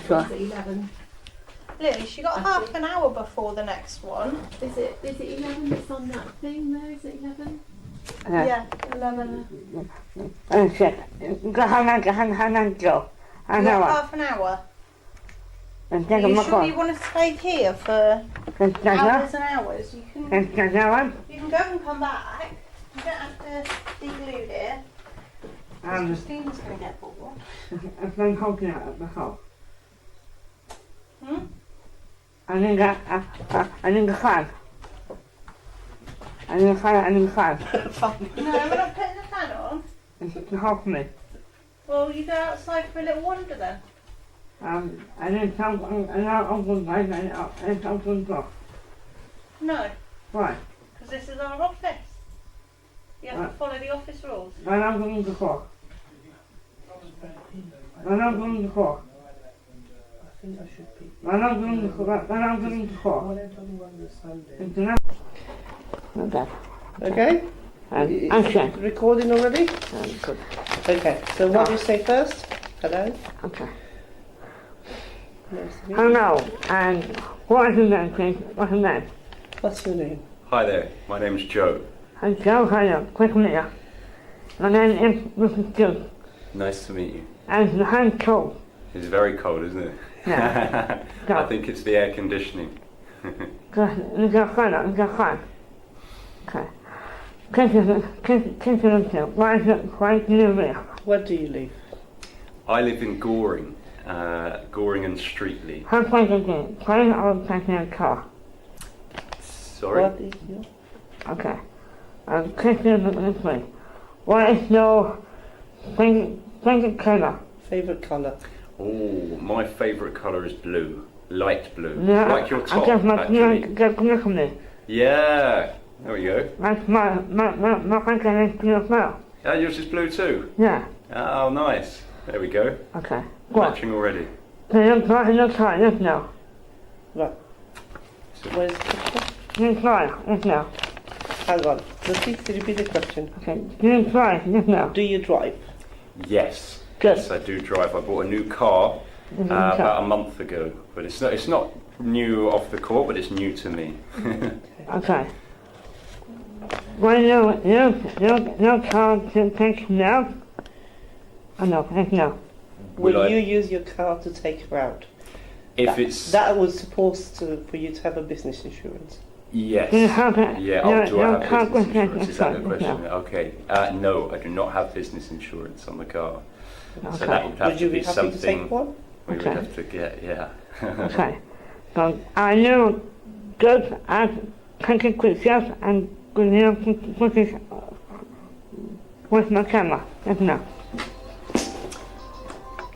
sure. Is it 11? Lily, she got half an hour before the next one. Is it 11 that's on that thing there? Is it 11? Yeah, 11. Okay. How long go? You got half an hour. Are you sure you want to stay here for hours and hours? You can go and come back. You don't have to be glued here. Christine's going to get bored. I've been holding it at the house. Hmm? I need a fan. I need a fan. No, we're not putting the fan on. It's to help me. Well, you go outside for a little wander then. I need something, and I'll open my and open door. No, Why? because this is our office. You have to follow the office rules. I'm not going to call. I'm not going to call. I think I should be. I'm not going to call. I'm not going to call. Well, I've done one this Sunday. It's enough. Okay. Okay? Okay. Recording already? Good. Okay, so what do you say first? Hello? Okay. Nice to meet you. Hello, and what is your name, please? What's your name? What's your name? Hi there, my name's Joe. I'm Joe. Hello. Quick to meet you. My name is Mrs. Joe. Nice to meet you. And the hand's cold. It's very cold, isn't it? Yeah. I think it's the air conditioning. Good. You got fun. You got fun. Okay. Why do you live? Where do you live? I live in Goring, Goring and Streatley. How far is it? Plane or taking a car? Sorry? What is your Okay. Question this way. What is your favorite color? favourite colour? Oh, my favourite colour is blue. Light blue. Yeah, Like your top, I guess my actually. Yeah, there we go. That's my favorite is blue as well. Yeah, yours is blue too? Yeah. Oh, nice. There we go. Okay. What? Matching already. So you try this now. Right. Where's the picture? You try this now. Hang on. Repeat the question. Okay. You try this now. Do you drive? Yes. Good. Yes, I do drive. I bought a new car about a month ago, but it's not new off the court, but it's new to me. Okay. Well, your car to take now? Oh no, no. Will you use your car to take her out? If it's That was supposed to for you to have a business insurance. yes, Do you have it? yeah. Do I have business car insurance? Is that the question? no. Okay. No, I do not have business insurance on the car, Okay. so that would have Would you to be be happy to something take one? we Okay. would have to get. Yeah. Okay. So I know good at taking pictures and good footage with my camera. Yes, no.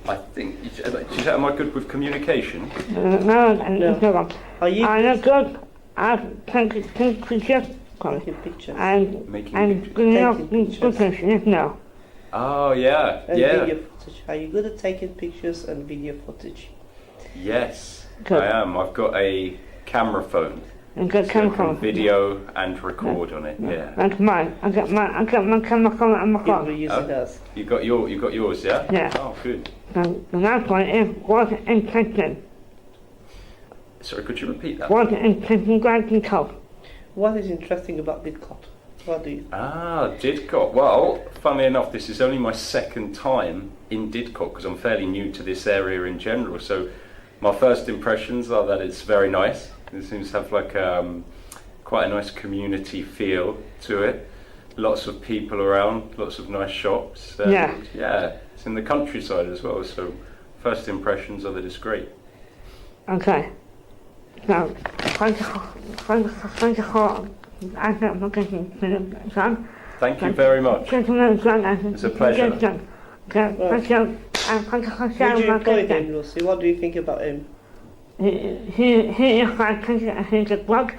I think. Am I good with communication? No. Are you I know good at taking pictures. Sorry. taking pictures? And Making pictures. Taking pictures. footage. Yes, no. Oh yeah, And yeah. video footage. Are you good at taking pictures and video footage? Yes, Good. I am. I've got a camera phone. And good So I camera can phone. video and record on it. Yeah. That's mine. I got my camera phone and my You'll phone. be using us. You got yours, yeah? Yeah. Oh, good. The last one is water intention. Sorry, could you repeat that? Water intention granting code. What is interesting about Didcot? What do you? Didcot. Well, funnily enough, this is only my second time in Didcot because I'm fairly new to this area in general. So my first impressions are that it's very nice. It seems to have like quite a nice community feel to it. Lots of people around, lots of nice shops. And yeah, it's in the countryside as well. So first impressions are that it's great. Okay. So, thank you for answering my question, son. Thank you very much. It's a pleasure. Thank you. Thank you for Would sharing you my employ question. him, Lucy? What do you think about him? He is fantastic. He's a work.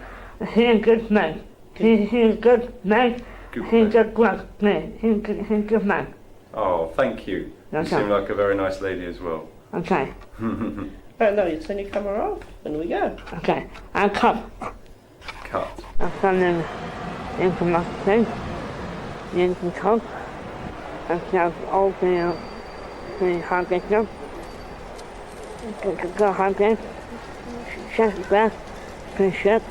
He's a good man. He's a good man. He's a good man. He's a good man. Oh, thank you. You Okay. seem like a very nice lady as well. Okay. Right now, you turn your camera off, and we go. Okay. I'll cut. Cut. I'll send them into my thing. Into code. And just open up the hard disk. go hunting, chef breath, fish ship,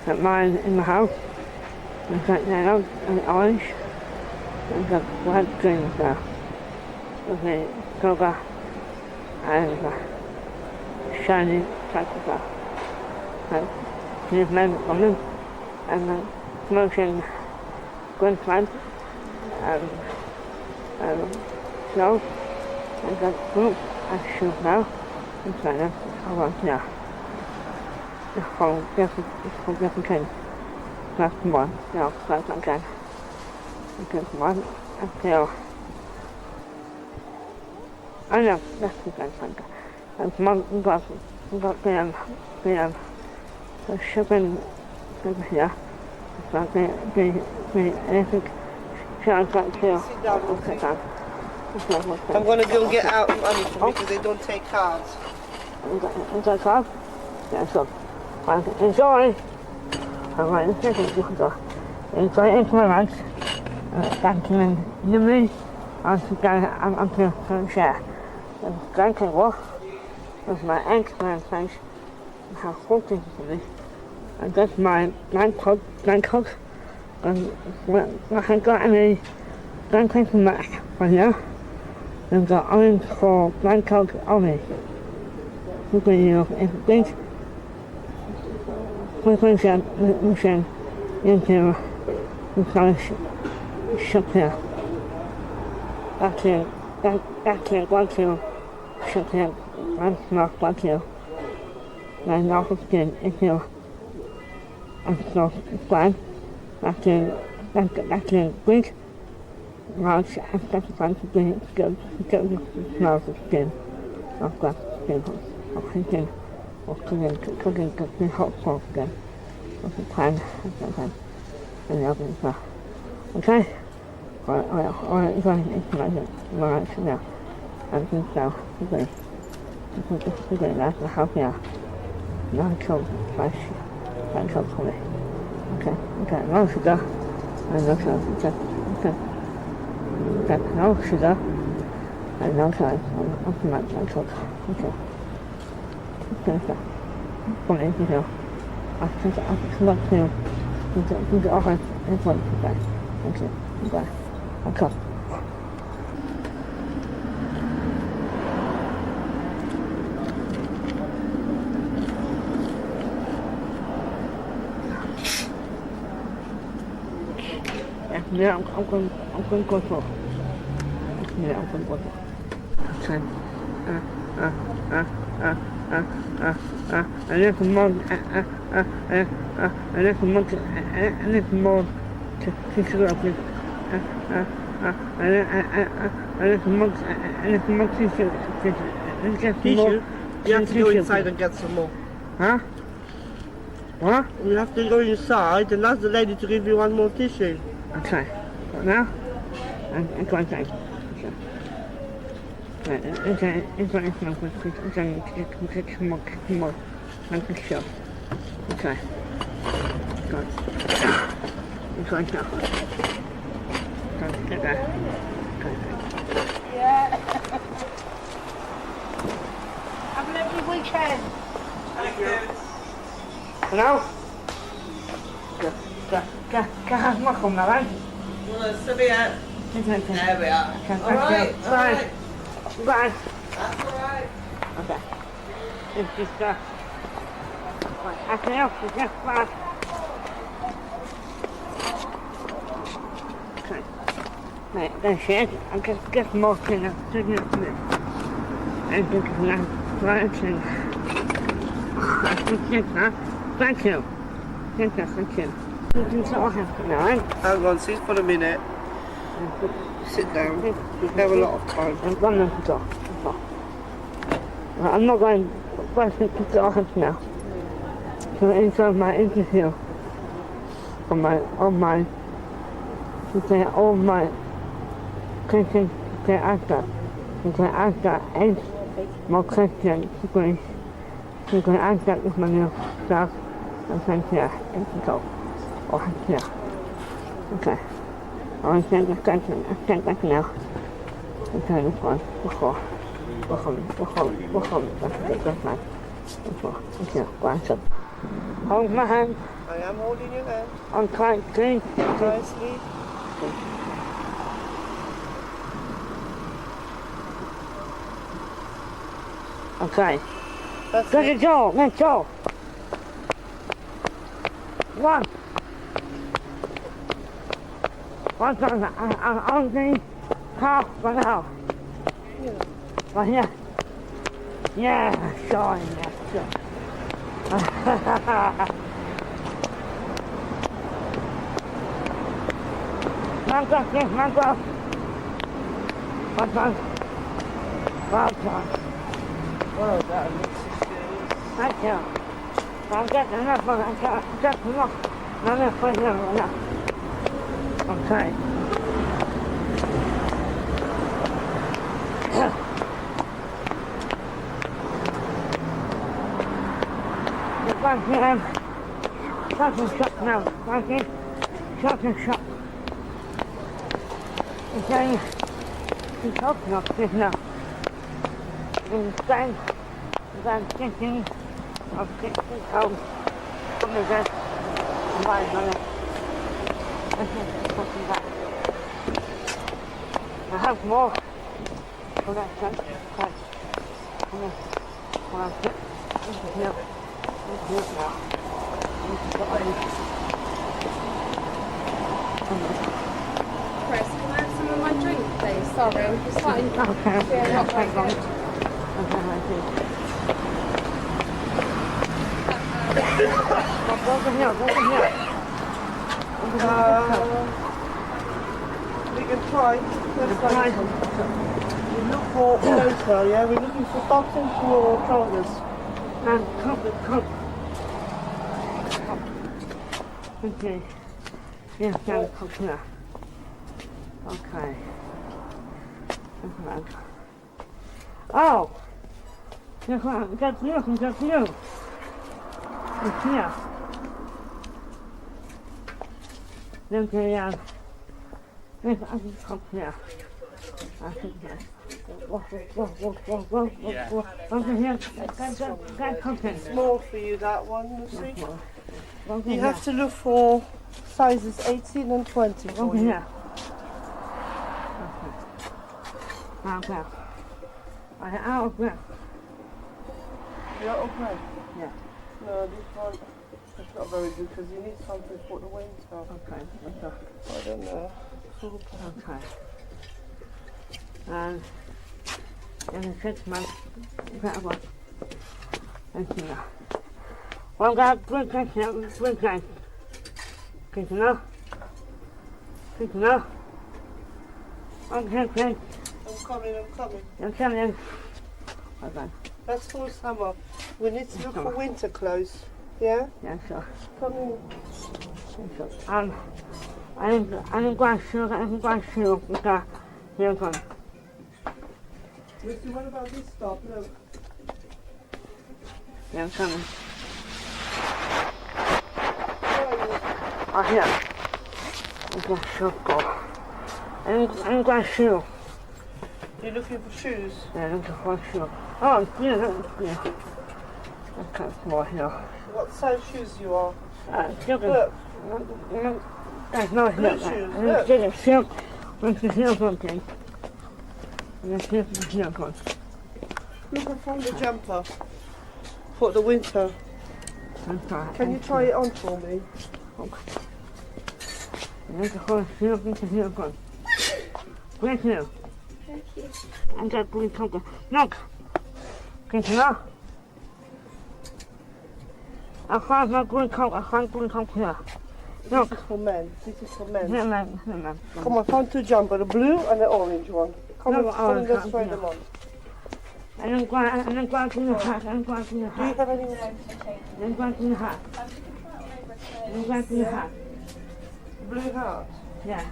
at mine in the house. I've got yellow and orange. I've got white green there. Okay, sugar and shiny chocolate. And here's my woman and smoking good fun and so I've got fruit and soup now. And so that's all right now. It's called different kind. That's one, no, that's again. Because one until I know that's the kind of thing. And one got the shipping over here. It's like the electric charge back here. Sit down. I'm going to go and get out money for me because they don't take cards. Is that card? Yeah, so. Enjoy! Alright, this is good. Enjoy it very much. Thank you and you me. I'm to share. It's great to work with my excellent friends. How cool things to me. And that's my Bangkok. And I got any Bangkok from that for you. I've got orange for Bangkok only. You can use it big. We can into the college shop here. Actually, one to shop here. That's not one to. And now it's good if you so fun. That's a big large that's fun to get the smells of skin. Of that skin. Of thinking. Cooking the hot sauce again. Of the pan and the oven as well. Okay? Alright, going into right now. And then so, we're going to help you out. Now kill fresh. That comes for me. Okay, no sugar. And no sugar. Okay, no sugar. And no sugar. I'm not that cook. Okay. Okay. From in here. I think to the office and point to that. Okay. Okay. Okay. Yeah, I'm going to go for. Yeah, I'm going to go for. Okay. I need more to teach you up with. Tissue? You have to go inside and get some more. Huh? What? You have to go inside and ask the lady to give you one more tissue. Okay. Now? I'm going to take. It's more. I'm sure. Okay. Good. It's like that. Get that. Yeah. Have a lovely weekend. Thank you. Hello? Can I have my come now, right? Well, still be out. There we are. Alright. Alright. Bye. That's alright. Okay. It's just, I can help you just fine. Okay. Right, that's it. I'll just get more things up to this. And just right thing. I think that's that. Thank you. Thank you. You can sort of have to know, right? Hang on, sit for a minute. Sit down. We have a lot of time. I'm going to go. I'm not going to the office now. So inside my interview on my questions to answer. You can answer 8 more questions you can answer with my new stuff and send here and go. Or here. Okay. I send the question now. Okay, this one before. Hold my hand. I am holding your hand. I'm trying to clean. Nicely. Okay. That's Go to it. Joel. Let's go. One. One time. I'm the car right now. Right here. Yeah, sure. Yeah, sure. Mango, yes, mango. One time. One time. Well done, Mrs. Thank you. I'm getting enough of it. I'm getting enough. Not enough for you. Okay. Thank you. Shut and shut now. Thank you. Shut and shut. Okay. It's open up this now. And then thinking of getting home from the rest of my life. And then something back. I have more for that sense. Okay. And then when I get into here, now. Chris, can I have some of my drink, please? Sorry, I'm just starting to feel not very good. Over here. We can try. Let's try. We look for closer, yeah? We're looking for bottoms or trousers. And come. Okay. Yeah, now come here. Okay. Oh! That's you. It's here. Okay, yes, I can come here. I think yes. Over here. That comes Small for you, that one, Lucy. You have to look for sizes 18 and 20 for over you. here. Okay. Out of breath. You're okay? Yeah. No, this one is not very good because you need something for the winter. Okay. I don't know. Okay. And in 6 months, that one. Thank you. Well, that good guys. Good enough. Okay. I'm coming. You're coming. Okay. That's for summer. We need to look for winter clothes. Yeah? Yeah, sure. Come in. I'm going to because you're going. Lucy, what about this stuff? Look. Yeah, I'm coming. Where are you? Oh, here. I'm going to go. I'm going to shoe. You're looking for shoes? Yeah, I'm looking for a shoe. Oh, yeah. Okay, more here. What size shoes you are? Look. That's not Blue here. shoes, I'm look. going to silk with the silk one thing. And the silk one. Look, I found the jumper for the winter. Okay. Can you try it on for me? Okay. There's a whole silk with the silk one. Thank you. Thank you. And that blue coat. Look. Can you know? I found my green coat. Here. Look. This is for men. No. Come on, I found two jumper, the blue and the orange one. Come No, on, let's orange, try yeah. them on. And I'm going to the hat. Do you have any? I'm going to the hat. Blue hat? Yeah.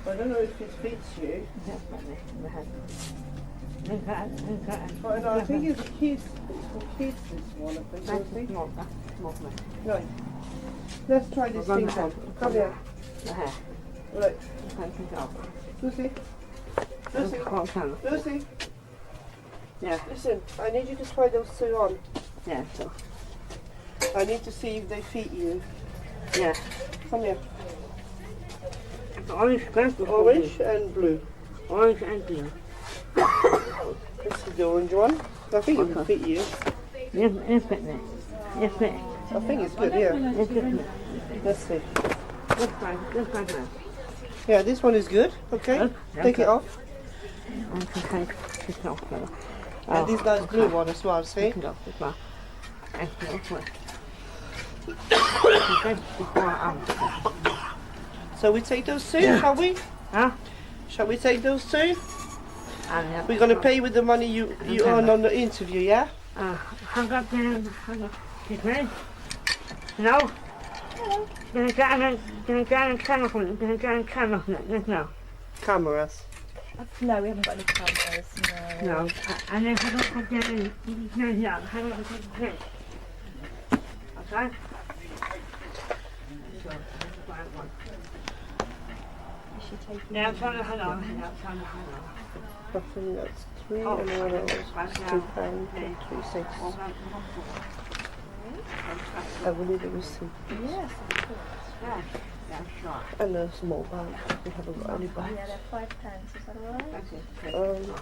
I don't know if it fits you. But no, I think it's kids. It's for kids, this one. I think. Lucy. No. Let's try this thing on. Come here. Look. Lucy. Lucy, Lucy, Yeah, listen, I need you to try those two on. yeah, so, I need to see if they fit you. yeah. Come here. It's orange skirt or Orange and blue. orange and blue. This is the orange one. I think it will fit you. Yes, it's fit me. It's fit. I think it's good, yeah. It's fit me. Let's see. Good fine, good fine. Yeah, this one is good. Okay, Good. take it off. I can take it off. And this nice blue one as well, see? Take it off as well. And it off with. Before So we take those two, shall we? Huh? Shall we take those two? We're going to pay with the money you earn on the interview, yeah? Hang up there. Excuse me? No? Can I get a camera from it? Can I get a camera from it? No. Cameras. No, we haven't got any cameras. No. No. And then how do I get in? No, yeah. How do I get in? Okay? Yeah, I'm trying to hang on. I think that's 3 and one of those is £2.36. I will need a receipt. Yes, of course. Yeah, sure. And a small bag. We haven't got any bags. Yeah, they're £5. Is that alright?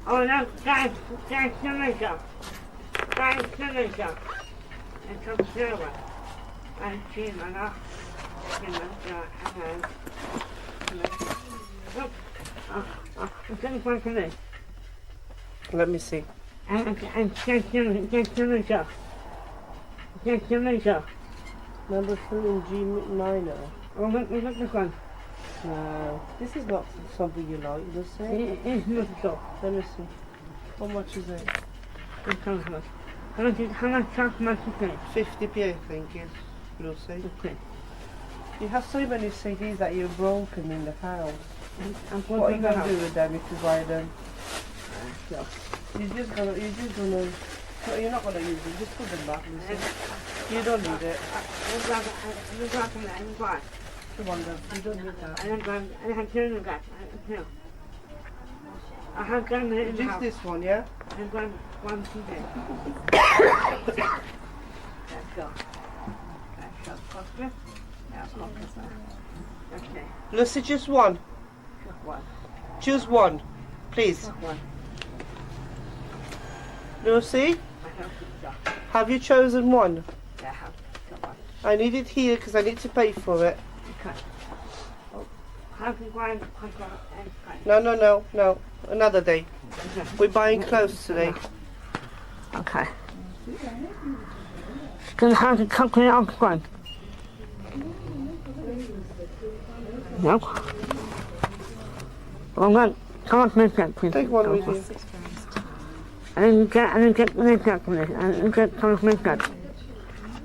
Oh no, guys, Jamaica. And come through it. And Jamaica. I'm going to for this. Let me see. And Jamaica. Number 3 in G minor. Oh, look this one. No, this is not something you like, does it? It is not so. Let me see. How much is it? How much is it? 50p, I think, is Lucy. Okay. You have so many CDs that you've broken in the house. I'm What are you going to do do? with them if you buy them? So, You're not going to use them, just put them back, Lucy. You don't need it. Come on then, you don't need that. I have done it in the house. This one, yeah? I'm going one today. Let's go. That's your coffee. That's coffee. Okay, Lucy, just one. just one. Choose one, please. Just one. Lucy, I have to stop. have you chosen one? I have to stop. I need it here because I need to pay for it. Okay. Oh, have you gone to control and No. Another day. We're buying clothes today. Okay. Can I have the company on one? No. Well, then, come on, make that, please. Take one with you. I didn't get makeup from this. I didn't get some makeup.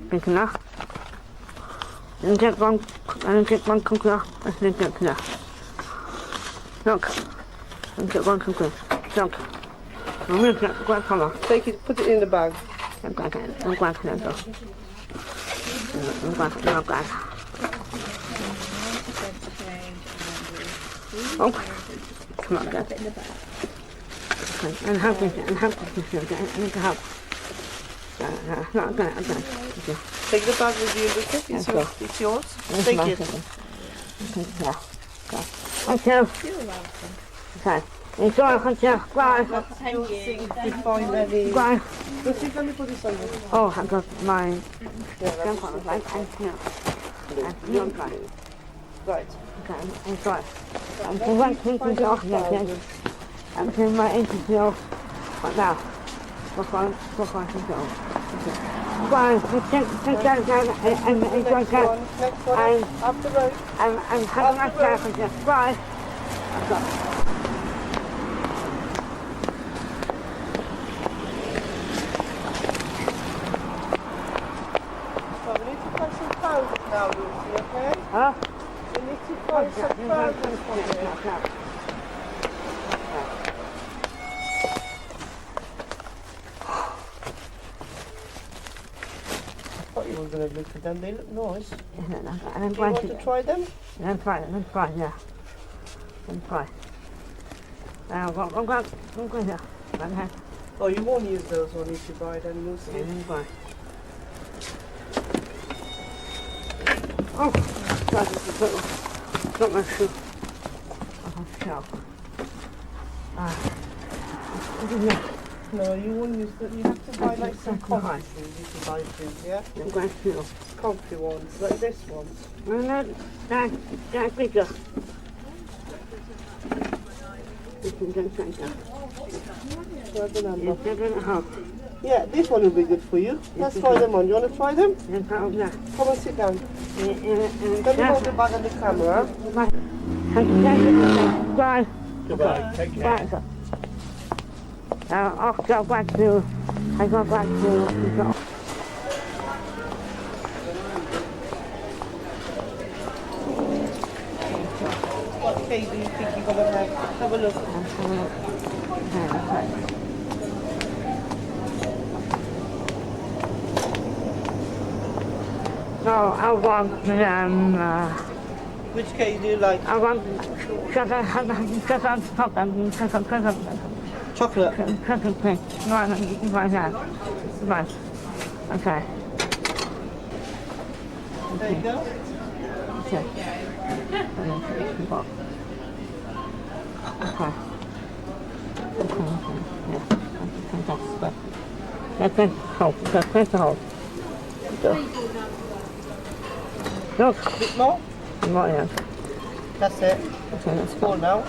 Think enough. I didn't get one cookie off. I didn't get enough. Look. I didn't get one cookie. Look. I'm going to get one color. Take it, put it in the bag. I'm going to get it. I'm going to get it. Oh, come on, guys. Okay, and help me, I need to help. No, I'm going. Okay. Take the bag with you, Lucy. It's yours. Take it. Yeah. Okay. Thank you. You're welcome. Okay. Enjoy, thank you. Bye. Thank you. If you find any... Bye. Lucy, let me put this on you. Oh, I've got my Yeah, right, and here. And young guy. right. Okay, enjoy. I'm going to take it off again. I'm doing my interview right now. Before I can go. Bye. Take that down and enjoy that. Next one. And Up the road. I'm having my time for you. Bye. So we need to find some trousers now, Lucy, okay? Huh? We need to find some trousers for you. going to look at them. They look nice. And then Do you want to try them? Then try, yeah. Then try. I'm going here. Oh, you won't use those when you buy them, Lucy. Oh, that is a little. Got my shoe. Oh, shell. No, you won't use them. You have to buy like some comfy shoes. You can buy shoes, yeah? I'm going to. Comfy ones, like this one. No, that's bigger. You can go try that. What's the number? 7.5. Yeah, this one will be good for you. Let's try them on. You want to try them? And how that? Come and sit down. Let me hold the bag on the camera. Bye. Goodbye. Take care. Bye. I'll go back to. I go back to. What cake do you think you're going to have? Have a look. No, I want Which cake do you like? I want chocolate Chocolate. cake. Right now. Right. Okay. There you go. Okay. Okay. Yeah. Fantastic. That's hold. That's hold. Look. A bit more? Not yet. That's it. Okay, that's Full now.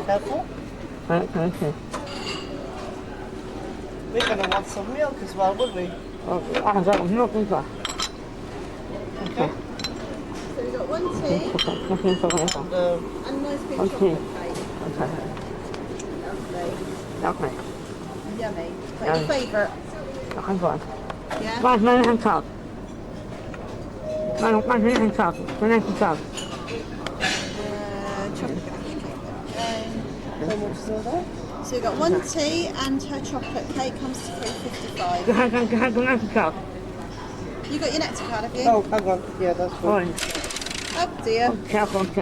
Careful. okay. We're going to want some milk as well, wouldn't we? That was not in there. Okay. So we've got 1 tea And, and a nice big Okay. chocolate cake. Okay. Lovely. Okay. Yummy. But your favourite? I'm going. Yeah? My hand top. My hand top. My hand top. Chocolate cake. how much is all that? So we've got 1 tea and her chocolate cake comes to £3.55. The hand top. You got your Nectar card, have you? Oh, hang on. Yeah, that's fine. Orange. Oh dear. Careful. Would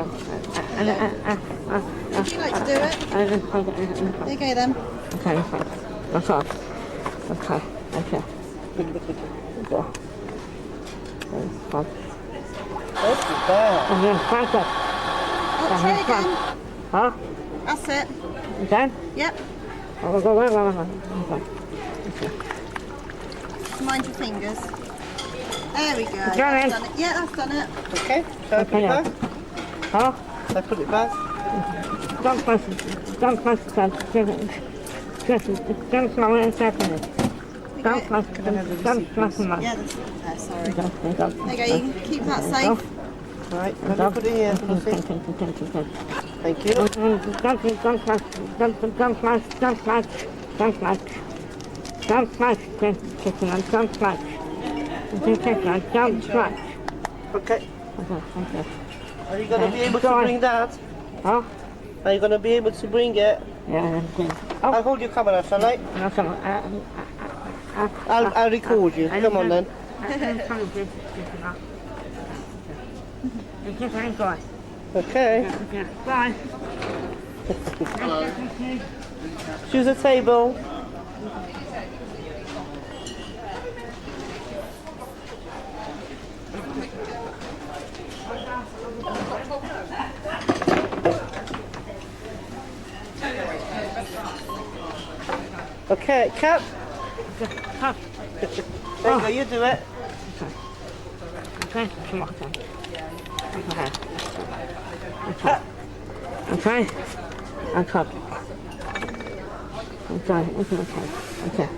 you like to do it? There you go then. Okay, fine. That's all. Okay. Go. That's fine. That's not bad. And then back up. Oh, try it again. Huh? That's it. Again? Yep. Go. Mind your fingers. There we go. Done That's it. done it. Yeah, that's done it. Okay, shall I put it back? Huh? Shall I put it back? Don't press it. Don't press it. Don't slow it and second it. Don't press it. Don't press it. Yeah, that's there, sorry. There you go. There you go, you can keep that safe. Right, let me put it here. Lucy. Thank you. Okay. Are you going to be able to bring that? Huh? Are you going to be able to bring it? Yeah, I'll hold your camera, shall I? I'll record you. Come on then. Okay. Bye. Choose a table. Okay, Cap. There you go, you do it. Okay, come on. Okay. Okay.